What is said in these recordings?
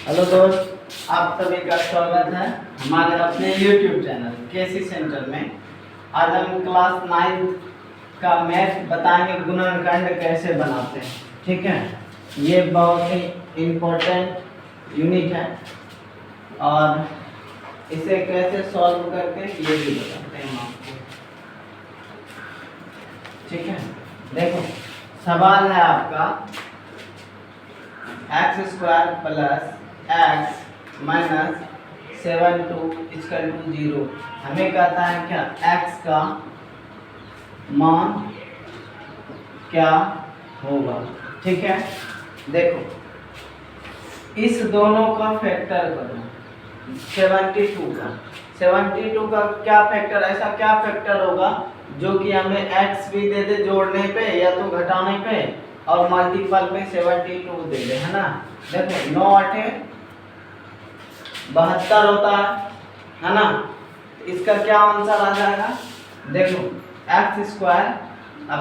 Hello दोस्त, आप सभी का स्वागत है हमारे अपने YouTube चैनल केसी सेंटर में। आज हम क्लास 9 का मैथ बताएंगे, गुणनखंड कैसे बनाते हैं। ठीक है, ये बहुत ही इम्पोर्टेंट यूनिट है और इसे कैसे सॉल्व करते हैं ये भी बताते हैं हम आपको। ठीक है, देखो सवाल है आपका x² प्लस x माइनस 7 0। हमें कहता है क्या x का मान क्या होगा। ठीक है, देखो इस दोनों का फैक्टर करो। 72 का क्या फैक्टर, ऐसा क्या फैक्टर होगा जो कि हमें x भी दे दे जोड़ने पे या तो घटाने पे और मल्टीपल पे 72 दे दे, है ना। देखो 9 8 72 होता है ना। इसका क्या आंसर आ जाएगा, देखो x²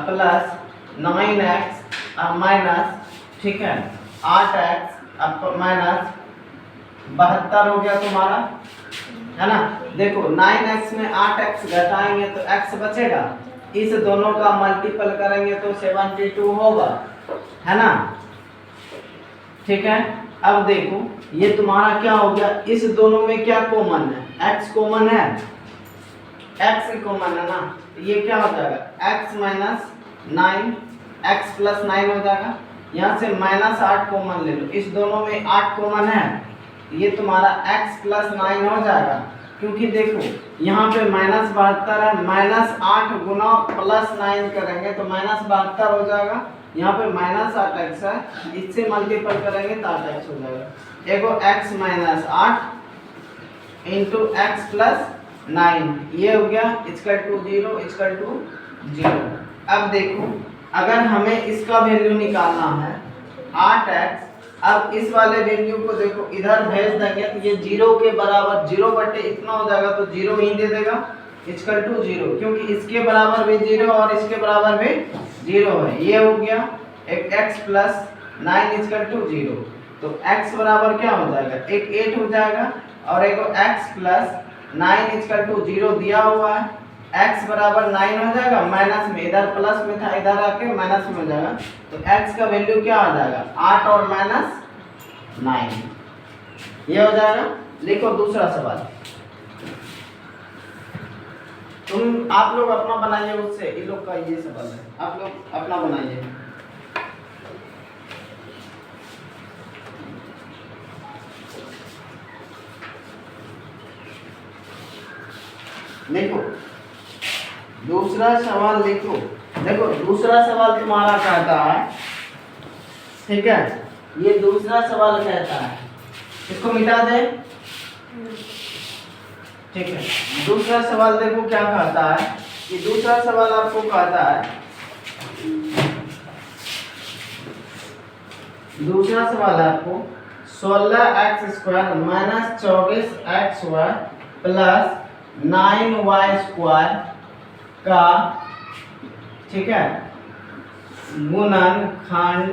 प्लस 9x माइनस, ठीक है 8x माइनस 72 हो गया तुम्हारा, है ना। देखो 9x में 8x घटाएंगे तो x बचेगा, इस दोनों का मल्टीपल करेंगे तो 72 होगा, है ना। ठीक है, अब देखो ये तुम्हारा क्या हो गया, इस दोनों में क्या कॉमन है, x कॉमन है, x कॉमन है ना। तो ये क्या हो जाएगा x माइनस 9 x प्लस 9 हो जाएगा। यहाँ से माइनस 8 कॉमन ले लो, इस दोनों में 8 कॉमन है, ये तुम्हारा x प्लस 9 हो जाएगा। क्योंकि देखो यहाँ पे माइनस 72 है, माइनस 8 गुना प्लस 9 करेंगे तो माइनस 72 हो जाएगा। यहाँ पे माइनस 8x है, इससे मल्टीपल करेंगे तो 8x हो जाएगा। एगो x minus 8 into x plus 9, ये हो गया इक्वल टू 0। अब देखो अगर हमें इसका वैल्यू निकालना है 8x, अब इस वाले वैल्यू को देखो इधर भेज देंगे तो ये 0 के बराबर 0 बटे इतना हो जाएगा, तो 0 ही दे देगा इक्वल टू 0, क्योंकि इसके बराबर भी 0 और इसके बराबर भी 0 है। ये हो गया एक x प्लस 9 इक्वल टू 0, तो x बराबर क्या हो जाएगा, एक 8 हो जाएगा और एक x प्लस 9 इक्वल टू 0 दिया हुआ है, x बराबर 9 हो जाएगा, माइनस में इधर प्लस में था इधर आके माइनस में हो जाएगा, तो x का वैल्यू क्या आ जाएगा 8 और माइनस 9, ये हो जाएगा। लिखो दूसरा सवाल, आप लोग अपना बनाइए, उससे इन लोग का ये सवाल है, आप लोग अपना बनाइए। लिखो दूसरा सवाल, लिखो। देखो दूसरा सवाल तुम्हारा कहता है, ठीक है, ये दूसरा सवाल कहता है, इसको मिटा दे। ठीक है, दूसरा सवाल देखो क्या कहता है, कि दूसरा सवाल आपको कहता है, दूसरा सवाल है आपको 16x² minus 24xy plus 9y² का, ठीक है, गुणनखंड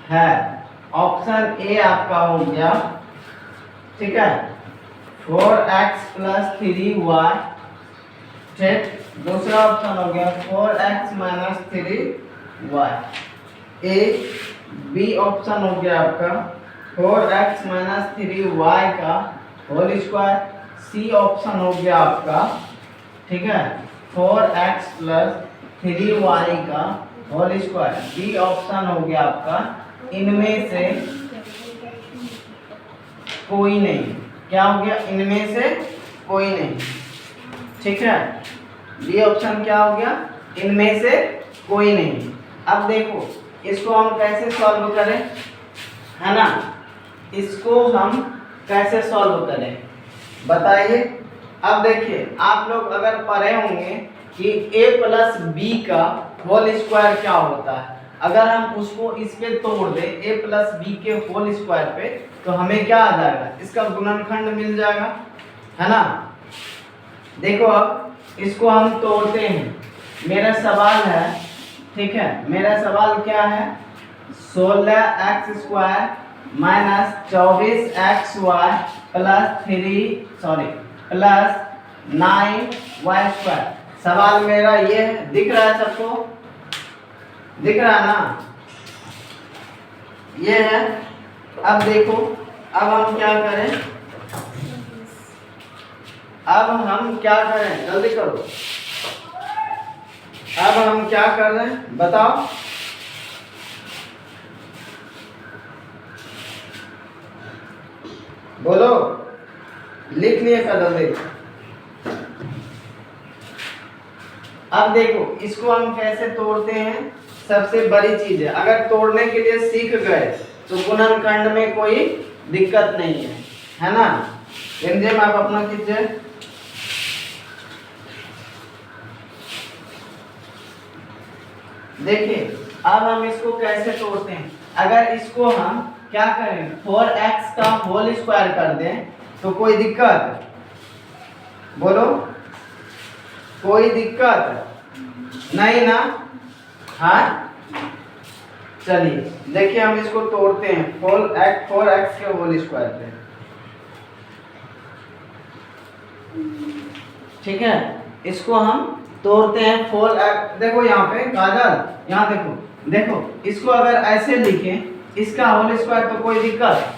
है। ऑप्शन ए आपका हो गया, ठीक है 4x प्लस 3y, ठीक। दूसरा ऑप्शन हो गया 4x minus 3y। A B option हो गया आपका 4x माइनस 3y का होल स्क्वायर। सी ऑप्शन हो गया आपका, ठीक है 4x प्लस 3y का होल स्क्वायर। डी ऑप्शन हो गया आपका इनमें से कोई नहीं। क्या हो गया, इनमें से कोई नहीं, ठीक है। डी ऑप्शन क्या हो गया, इनमें से कोई नहीं। अब देखो इसको हम कैसे सॉल्व करें, है ना, इसको हम कैसे सॉल्व करें बताइए। अब देखिए आप लोग अगर पढ़े होंगे कि a प्लस बी का होल स्क्वायर क्या होता है, अगर हम उसको इस पे तोड़ दे a प्लस बी के होल स्क्वायर पे, तो हमें क्या आ जाएगा, इसका गुणनखंड मिल जाएगा, है ना। देखो अब इसको हम तोड़ते हैं। मेरा सवाल है, ठीक है, मेरा सवाल क्या है, 16x² minus 24xy plus 9y²। सवाल मेरा ये है, दिख रहा है सबको? दिख रहा है ना? ये है। अब देखो, अब हम क्या करें? जल्दी करो। अब हम क्या कर रहे हैं बताओ? बोलो, लिख लिए का जल्दी। अब देखो, इसको हम कैसे तोड़ते हैं, सबसे बड़ी चीज है। अगर तोड़ने के लिए सीख गए तो गुणनखंड में कोई दिक्कत नहीं है ना? एंजाइम आप अपना कीजिए। देखिए, अब हम इसको कैसे तोड़ते हैं। अगर इसको हम क्या करें, 4x का होल स्क्वायर कर दें तो कोई दिक्कत? बोलो, कोई दिक्कत नहीं ना? हाँ, चलिए देखिए, हम इसको तोड़ते हैं 4x के होल स्क्वायर पे। ठीक है, इसको हम तोड़ते हैं 4x। देखो यहाँ पे काजल, यहाँ देखो, इसको अगर ऐसे लिखें इसका होल स्क्वायर तो कोई दिक्कत?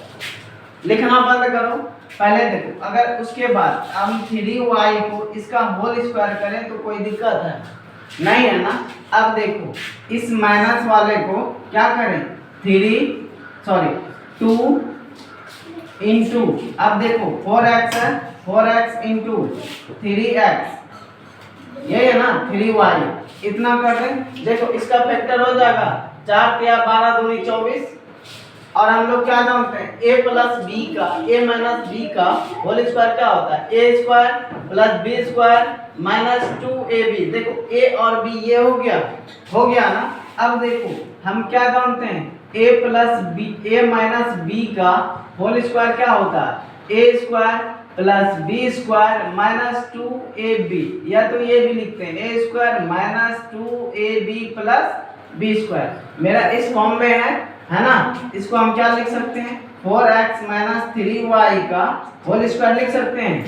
लिखना बंद करो, पहले देखो। अगर उसके बाद हम 3y को इसका होल स्क्वायर करें तो कोई दिक्कत है? नहीं है ना? अब देखो, इस माइनस वाले को क्या करें, 2 इंटू, अब देखो 4x है, 4x इंटू 3x, ये है ना 3y, इतना कर दें। देखो इसका फैक्टर हो जाएगा 4 या 12 दूनी 24। और हम लोग क्या जानते हैं, a प्लस बी का, a माइनस बी का होल स्क्वायर क्या होता है, a square plus B square minus 2ab। देखो a और b ये हो गया ना? अब देखो हम क्या जानते हैं, a माइनस b का होल स्क्वायर क्या होता है, a square plus B square minus 2ab, या तो ये भी लिखते हैं a square minus 2ab plus B square. मेरा इस फॉर्म में है ना? इसको हम क्या लिख सकते हैं, 4x माइनस 3y का होल स्क्वायर लिख सकते हैं।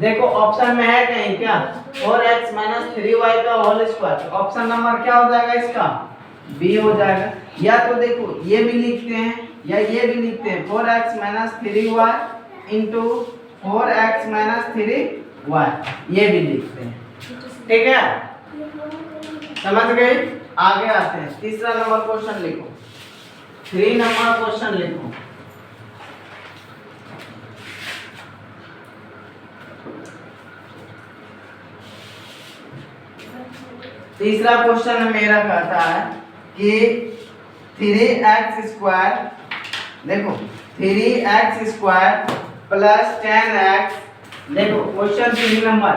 देखो ऑप्शन में है कहीं क्या, 4x माइनस 3y का होल स्क्वायर? ऑप्शन नंबर क्या हो जाएगा इसका, बी हो जाएगा। या तो देखो ये भी लिखते हैं या ये भी लिखते हैं, 4x minus 3y into 4x minus 3y, ये भी लिखते हैं। ठीक है, समझ गए? आगे आते हैं, तीसरा नंबर क्वेश्चन लिखो, 3 नंबर क्वेश्चन लिखो। तीसरा क्वेश्चन मेरा कहता है कि 3x², देखो 3x² प्लस 10x, देखो question 3 number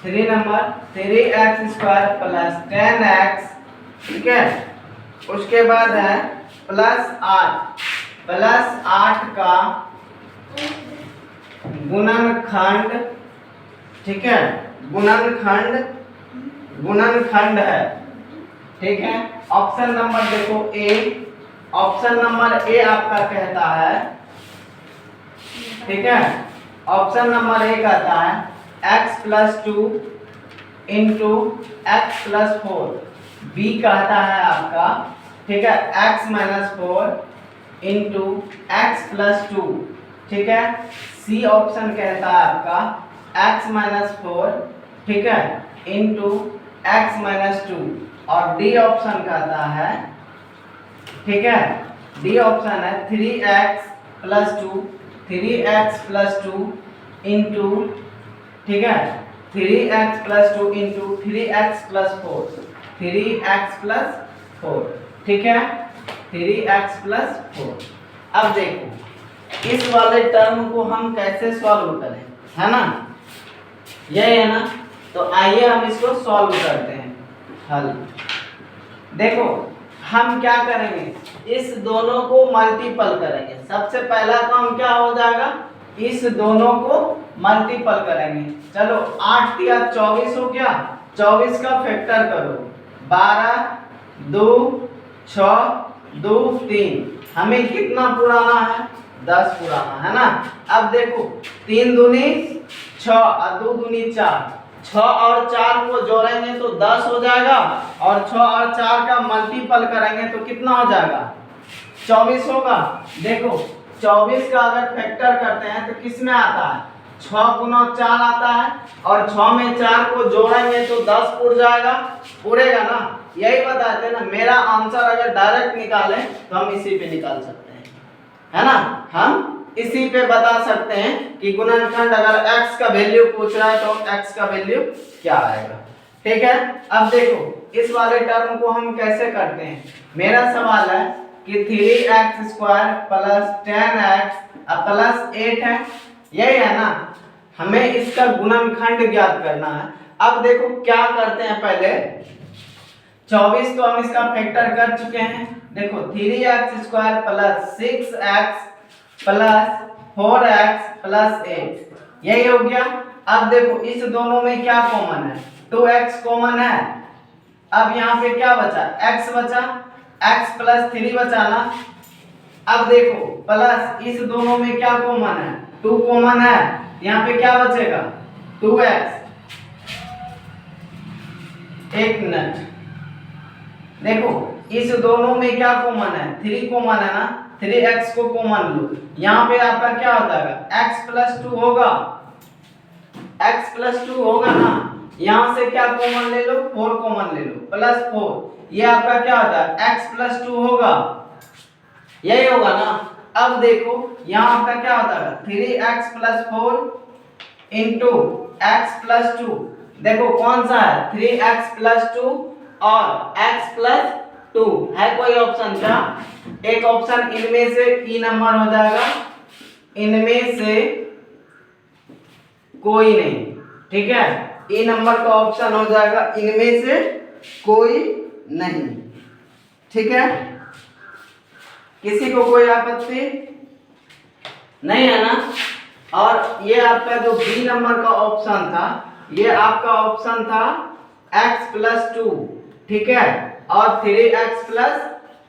3x² plus 10x, ठीक है। उसके बाद है प्लस 8 का गुणनखंड, ठीक है, गुणनखंड है, ठीक है। ऑप्शन नंबर देखो ए, ऑप्शन नंबर ए आपका कहता है, ठीक है, ऑप्शन नंबर ए कहता है x plus 2 into x plus 4, B कहता है आपका, ठीक है, x minus 4 into x plus 2, ठीक है। सी ऑप्शन कहता है आपका x माइनस 4, ठीक है, इंटू एक्स माइनस 2, और डी ऑप्शन कहता है, ठीक है, डी ऑप्शन है 3x प्लस 2 इंटू, ठीक है, 3x plus 2 into 3x plus 4, ठीक है, 3x प्लस 4। अब देखो इस वाले टर्म को हम कैसे सॉल्व करें, है ना, यही है ना। तो आइए हम इसको सॉल्व करते हैं, हल। देखो हम क्या करेंगे, इस दोनों को मल्टीपल करेंगे। सबसे पहला काम क्या हो जाएगा, इस दोनों को मल्टीपल करेंगे। चलो 8 या 24 हो गया, 24 का फैक्टर करो, 12 2 6 2 3, हमें कितना पुराना है? 10 पुराना है ना। अब देखो 3 दूनी 6 और 2 दूनी 4, 6 और 4 को जोड़ेंगे तो 10 हो जाएगा, और 6 और 4 का मल्टीपल करेंगे तो कितना हो जाएगा? 24 होगा। देखो 24 का अगर फैक्टर करते हैं तो किस में आता है? 6 गुना 4 आता है, और 6 में 4 को जोड़ेंगे तो 10 उड़ जाएगा, उड़ेगा ना। यही बताते हैं ना, मेरा आंसर अगर डायरेक्ट निकालें तो हम इसी पे निकाल सकते हैं, है ना। हम इसी पे बता सकते हैं कि गुणनखंड अगर x का वैल्यू पूछ रहा है तो x का वैल्यू क्या आएगा। ठीक है। अब देखो इस वाले टर्म को हम कैसे करते हैं। मेरा सवाल है कि 3x square plus 10x plus 8 है, यही है ना। हमें इसका गुणनखंड ज्ञात करना है। अब देखो क्या करते हैं, पहले 24 तो हम इसका फैक्टर कर चुके हैं। देखो 3x square plus 6x plus 4x plus 8, यही हो गया। अब देखो इस दोनों में क्या कॉमन है? 2x कॉमन है। अब यहाँ पे क्या बचा? x बचा, x प्लस 3 बचा ना। अब देखो प्लस इस दोनों में क्या कॉमन है? 2 कॉमन है, यहाँ पे क्या बचेगा? 2x। एक मिनट, देखो इस दोनों में क्या कॉमन है? 3 कॉमन है ना, 3x को कॉमन लो। यहाँ पे आपका क्या होता है? x प्लस 2 होगा, x प्लस 2 होगा ना। यहाँ से क्या कॉमन ले लो? 4 कॉमन ले लो, प्लस 4, ये आपका क्या होता है? x प्लस 2 होगा, यही होगा ना। अब देखो यहाँ आपका क्या होता है? 3x plus 4 into x plus 2। देखो कौन सा है? 3x प्लस 2 और x प्लस 2 है। कोई ऑप्शन क्या? एक ऑप्शन इनमें से ई नंबर हो जाएगा, इनमें से कोई नहीं। ठीक है, ई नंबर का ऑप्शन हो जाएगा इनमें से कोई नहीं। ठीक है, किसी को कोई आपत्ति नहीं है ना। और ये आपका जो बी नंबर का ऑप्शन था, ये आपका ऑप्शन था x प्लस 2, ठीक है, और 3x प्लस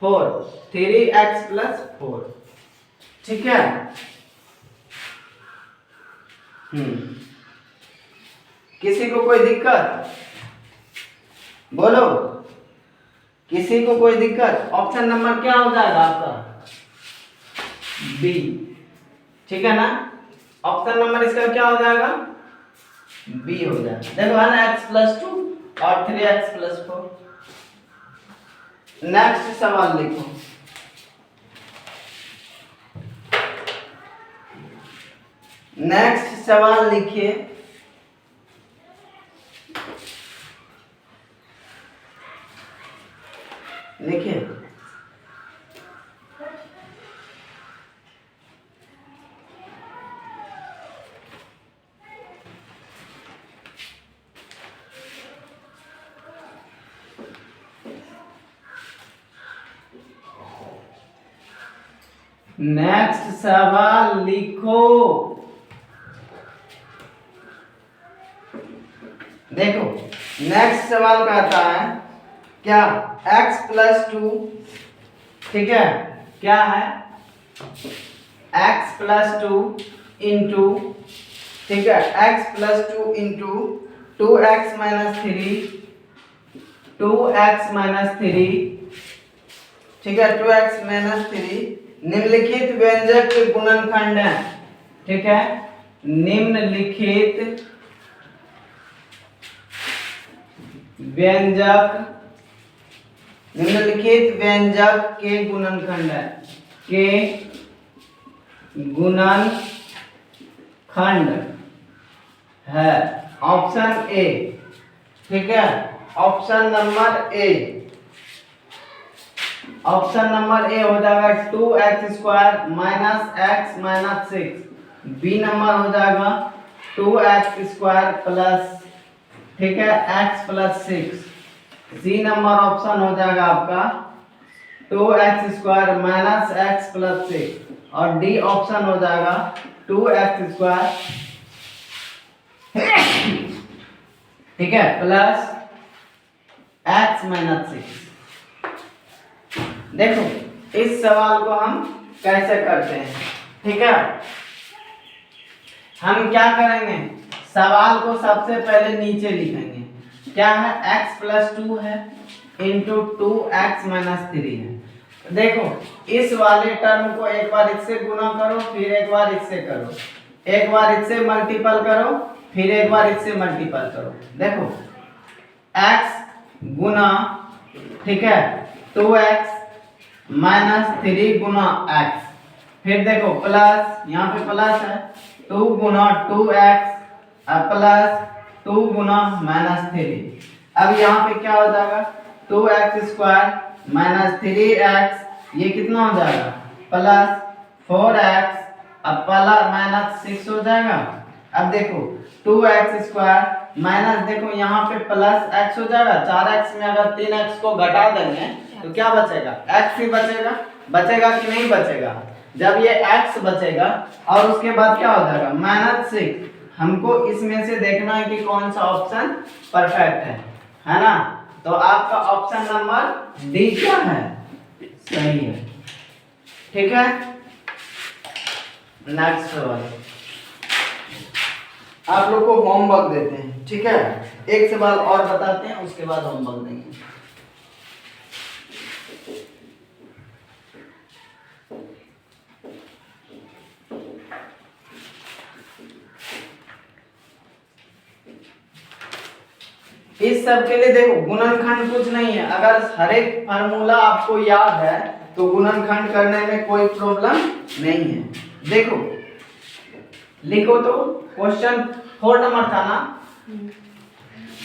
4, 3x प्लस 4। ठीक है। किसी को कोई दिक्कत? बोलो, किसी को कोई दिक्कत? ऑप्शन नंबर क्या हो जाएगा आपका? बी। ठीक है ना, ऑप्शन नंबर इसका क्या हो जाएगा? बी हो जाएगा। देखो है ना, x प्लस 2 और 3x प्लस 4। नेक्स्ट सवाल लिखो। नेक्स्ट सवाल लिखिए। लिखिए। नेक्स्ट सवाल लिखो। देखो नेक्स्ट सवाल कहता है क्या? x प्लस 2, ठीक है, क्या है? x प्लस 2 इंटू, ठीक है, x plus 2 into 2x minus 3, 2x minus 3, ठीक है, 2x माइनस 3 निम्नलिखित व्यंजक के गुणनखंड है। ठीक है, निम्नलिखित व्यंजक, निम्नलिखित व्यंजक के गुणनखंड है, के गुणनखंड है। ऑप्शन ए, ठीक है, option number A, option number A हो जाएगा 2x square minus x minus 6। B number हो जाएगा 2x स्क्वायर प्लस, ठीक है, x plus 6। C number option हो जाएगा आपका 2x square minus x plus 6, और डी ऑप्शन हो जाएगा 2x स्क्वायर, ठीक है, प्लस x माइनस 6। देखो इस सवाल को हम कैसे करते हैं, ठीक है। हम क्या करेंगे, सवाल को सबसे पहले नीचे लिखेंगे। क्या है, x प्लस 2 है इंटू 2x माइनस 3 है। देखो इस वाले टर्म को एक बार इससे गुना करो, फिर एक बार इससे करो, एक बार इससे मल्टीपल करो, फिर एक बार इससे मल्टीपल करो। देखो x गुना, ठीक है, 2x माइनस 3 गुना x, फिर देखो प्लस, यहाँ पे प्लस है, 2 गुना 2x प्लस 2 गुना माइनस 3। अब यहाँ पे क्या हो जाएगा, 2x स्क्वायर माइनस 3x, ये कितना हो जाएगा, प्लस 4x अब प्लस माइनस 6 हो जाएगा। अब देखो 2x स्क्वायर माइनस, देखो यहाँ पे प्लस x हो जाएगा, 4x में अगर 3x को घटा देंगे तो क्या बचेगा, x ही बचेगा। बचेगा कि नहीं बचेगा, जब ये x बचेगा और उसके बाद क्या हो जाएगा माइनस 6। हमको इसमें से देखना है कि कौन सा ऑप्शन परफेक्ट है ना। तो आपका ऑप्शन नंबर डी क्या है, सही है, ठीक है। नेक्स्ट सवाल आप लोग को होमवर्क देते हैं, ठीक है। एक सवाल और बताते हैं, उसके बाद होमवर्क देंगे। इस सब के लिए देखो गुणनखंड कुछ नहीं है, अगर हर एक फार्मूला आपको याद है तो गुणनखंड करने में कोई प्रॉब्लम नहीं है। देखो लिखो, तो क्वेश्चन 4 नंबर था ना,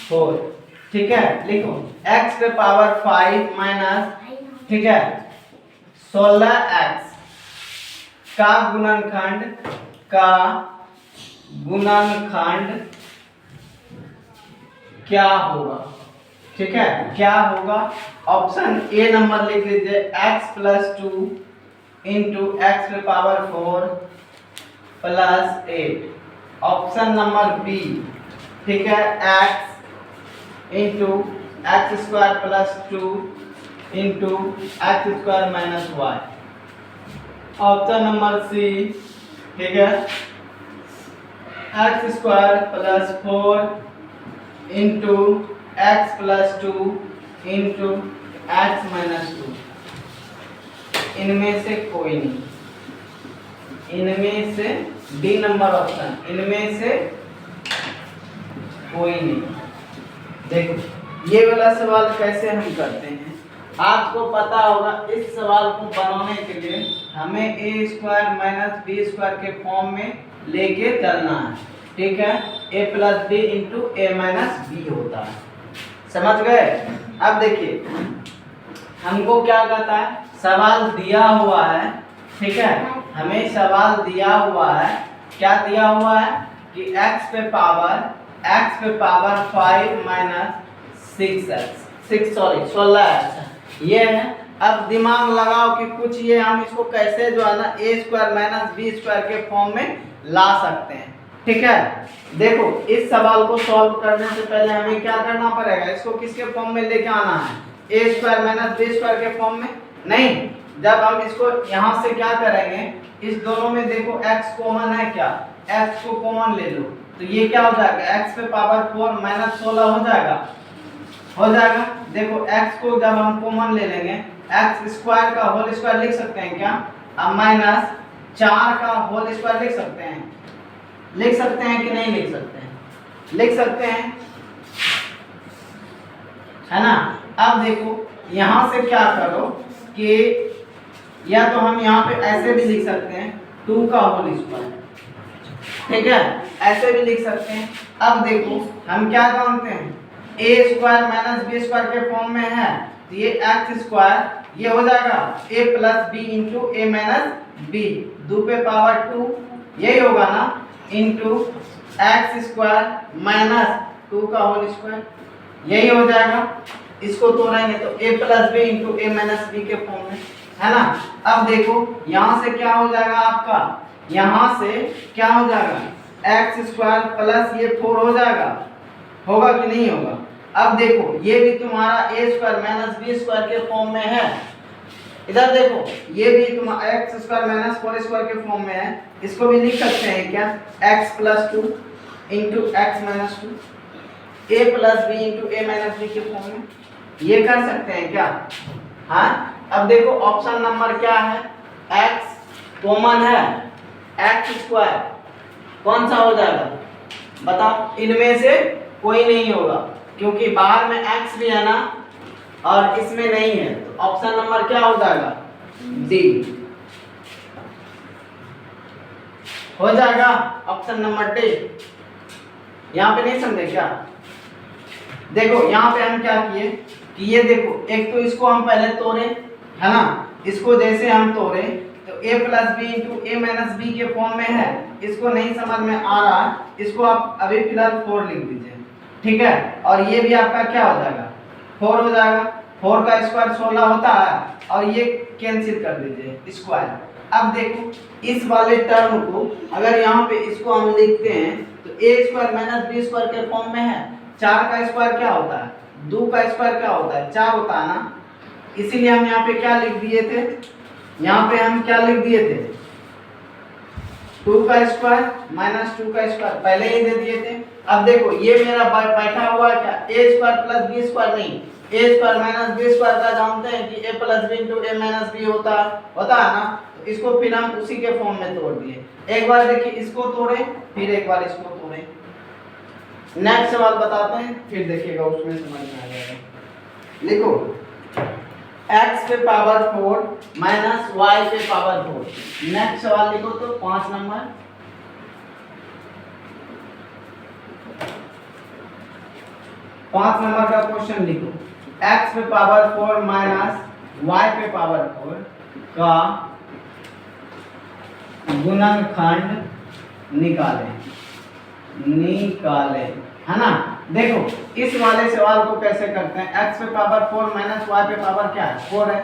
4, ठीक है। लिखो x पे पावर 5 माइनस, ठीक है, 16x का गुणनखंड क्या होगा, ठीक है। क्या होगा, ऑप्शन ए नंबर लिख लीजिए, x प्लस 2 इंटू एक्स पे power 4 plus 8। Option number B, ठीक है, x into x square plus 2 into x square minus y। Option number C, ठीक है, x square plus 4 into x plus 2 into x minus 2। इनमें से कोई नहीं, इनमें से डी नंबर ऑप्शन, इनमें से कोई नहीं। देखो ये वाला सवाल कैसे हम करते हैं, आपको पता होगा। इस सवाल को बनाने के लिए हमें A square minus B square के फॉर्म में लेके चलना है, ठीक है। a plus B into A minus B होता है, समझ गए। अब देखिए हमको क्या कहता है, सवाल दिया हुआ है, ठीक है, हमें सवाल दिया हुआ है, क्या दिया हुआ है कि x पे पावर 5 माइनस 16x ये है। अब दिमाग लगाओ कि कुछ ये हम इसको कैसे जो है ना ए स्क्वायर माइनस बी स्क्वायर के फॉर्म में ला सकते हैं, ठीक है। देखो इस सवाल को सॉल्व करने से पहले हमें क्या करना पड़ेगा, इसको किसके फॉर्म में लेके आना है, ए स्क्वायर माइनस बी स्क्वायर के फॉर्म में नहीं। जब हम इसको यहाँ से क्या करेंगे, इस दोनों में देखो x कॉमन है, क्या x को कॉमन ले लो तो ये क्या हो जाएगा, x पे पावर 4 माइनस 16 हो जाएगा। देखो x को जब हम कॉमन ले लेंगे, x स्क्वायर का होल स्क्वायर लिख सकते हैं क्या, अब माइनस 4 का होल स्क्वायर लिख सकते हैं कि नहीं लिख सकते हैं, लिख सकते हैं, है ना। अब देखो यहाँ से क्या करो कि या तो हम यहाँ पे ऐसे भी लिख सकते हैं 2 का होल स्क्वायर, ठीक है, ऐसे भी लिख सकते हैं। अब देखो हम क्या जानते हैं, A square minus B square के फॉर्म में है तो ये एक्स स्क्वायर ये हो जाएगा ए plus B into A minus B, 2 पे पावर 2 यही होगा ना, इंटू एक्स स्क्वायर माइनस 2 का होल स्क्वायर यही हो जाएगा। इसको तोड़ेंगे तो a plus B into A minus B के फॉर्म में, है ना। अब देखो यहाँ से क्या हो जाएगा आपका, यहाँ से क्या हो जाएगा एक्स स्क्वायर प्लस ये 4 हो जाएगा, होगा कि नहीं होगा। अब देखो ये भी तुम्हारा A square minus B square के फॉर्म में है, इधर देखो ये भी तुम्हारा एक्स स्क्वायर माइनस 4 स्क्वायर के फॉर्म में है, इसको भी लिख सकते हैं क्या x plus 2 into x minus 2 a plus B into A minus B के फॉर्म में, ये कर सकते हैं क्या। हाँ अब देखो ऑप्शन नंबर क्या है, x कॉमन है, एक्स स्क्वायर कौन सा हो जाएगा बताओ, इनमें से कोई नहीं होगा क्योंकि बाहर में x भी है ना और इसमें नहीं है, तो ऑप्शन नंबर क्या हो जाएगा डी हो जाएगा, ऑप्शन नंबर डी। यहाँ पे नहीं समझे क्या, देखो यहाँ पे हम क्या किए कि ये देखो एक तो इसको हम पहले तोड़े है ना, इसको जैसे हम तोड़े तो a plus B into A minus B के फॉर्म में है, इसको नहीं समझ में आ रहा, इसको आप अभी फिलहाल 4 लिख दीजिए, ठीक है। और ये भी आपका क्या हो जाएगा 4 हो जाएगा, 4 का स्क्वायर 16 होता है और ये कैंसिल कर दीजिए स्क्वायर। अब देखो इस वाले टर्म को अगर यहाँ पे इसको हम लिखते हैं तो a square minus B square के फॉर्म में है, 4 का स्क्वायर क्या होता है 2 का स्क्वायर क्या होता है 4 होता है ना, इसीलिए हम यहाँ पे क्या लिख दिए थे, यहाँ पे हम क्या लिख दिए थे 2 का स्क्वायर माइनस 2 का स्क्वायर पहले ही दे दिए थे। अब देखो ये मेरा बैठा हुआ है क्या a square plus B square, नहीं a square minus B square का जानते हैं कि a plus B into A minus B होता है ना, तो इसको फिर हम उसी के फॉर्म में तोड़ दिए। एक बार देखिए इसको तोड़े फिर एक बार इसको तोड़े, नेक्स्ट सवाल बताते हैं फिर देखिएगा उसमें समझ में आ जाएगा। लिखो x पे पावर 4 माइनस y पे पावर 4, नेक्स्ट सवाल लिखो तो 5 नंबर। पांच नंबर का क्वेश्चन लिखो, x पे पावर 4 माइनस y पे पावर 4 का गुणनखंड निकालें है ना। देखो इस वाले सवाल को कैसे करते हैं, x पे पावर 4 माइनस y पे पावर क्या है 4 है,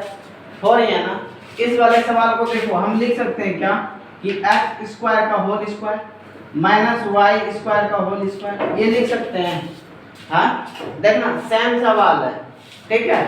4 ही है ना। इस वाले सवाल को देखो हम लिख सकते हैं क्या कि x स्क्वायर का whole square minus y square का होल स्क्वायर, ये लिख सकते हैं। हाँ देखना सेम सवाल है, ठीक है।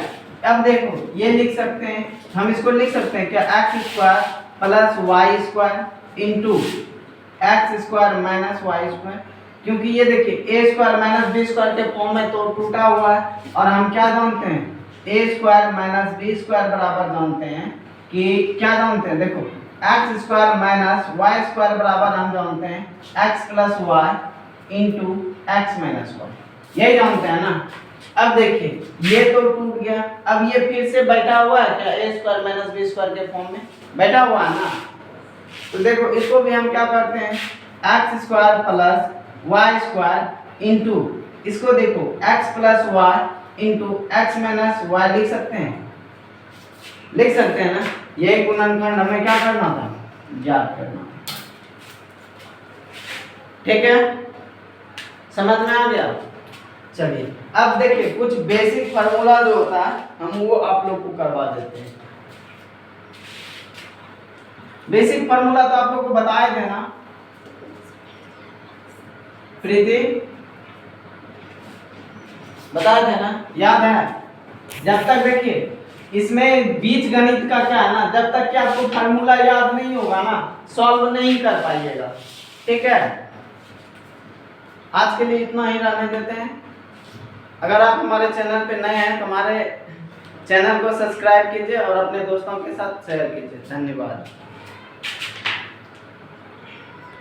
अब देखो ये लिख सकते हैं, हम इसको लिख सकते हैं क्या x square plus Y square into x square minus Y square, क्योंकि ये देखिए A square minus B square के फॉर्म में तो टूटा हुआ है और हम क्या जानते हैं A square minus B square बराबर जानते हैं कि क्या जानते हैं, देखो X square minus Y square बराबर हम जानते हैं X plus Y into x minus Y, यही जानते हैं ना। अब देखिए ये तो टूट गया, अब ये फिर से बैठा हुआ है क्या ए स्क्वायर माइनस बी स्क्वायर के फॉर्म में बैठा हुआ है ना, तो देखो इसको भी हम क्या करते हैं X square plus Y square into इसको देखो X plus Y into x minus Y लिख सकते हैं ना। यही गुणनखंड हमें क्या करना था ज्ञात करना, ठीक है, समझ में आ गया। चलिए अब देखिए कुछ बेसिक फार्मूला जो होता है हम वो आप लोग को करवा देते हैं। बेसिक फार्मूला तो आप लोग को बताए थे ना प्रीति, बताए थे ना, याद है। जब तक देखिए इसमें बीज गणित का क्या है ना, जब तक कि आपको फार्मूला याद नहीं होगा ना सॉल्व नहीं कर पाइएगा, ठीक है। आज के लिए इतना ही रहने देते हैं। अगर आप हमारे चैनल पे नए हैं तो हमारे चैनल को सब्सक्राइब कीजिए और अपने दोस्तों के साथ शेयर कीजिए। धन्यवाद।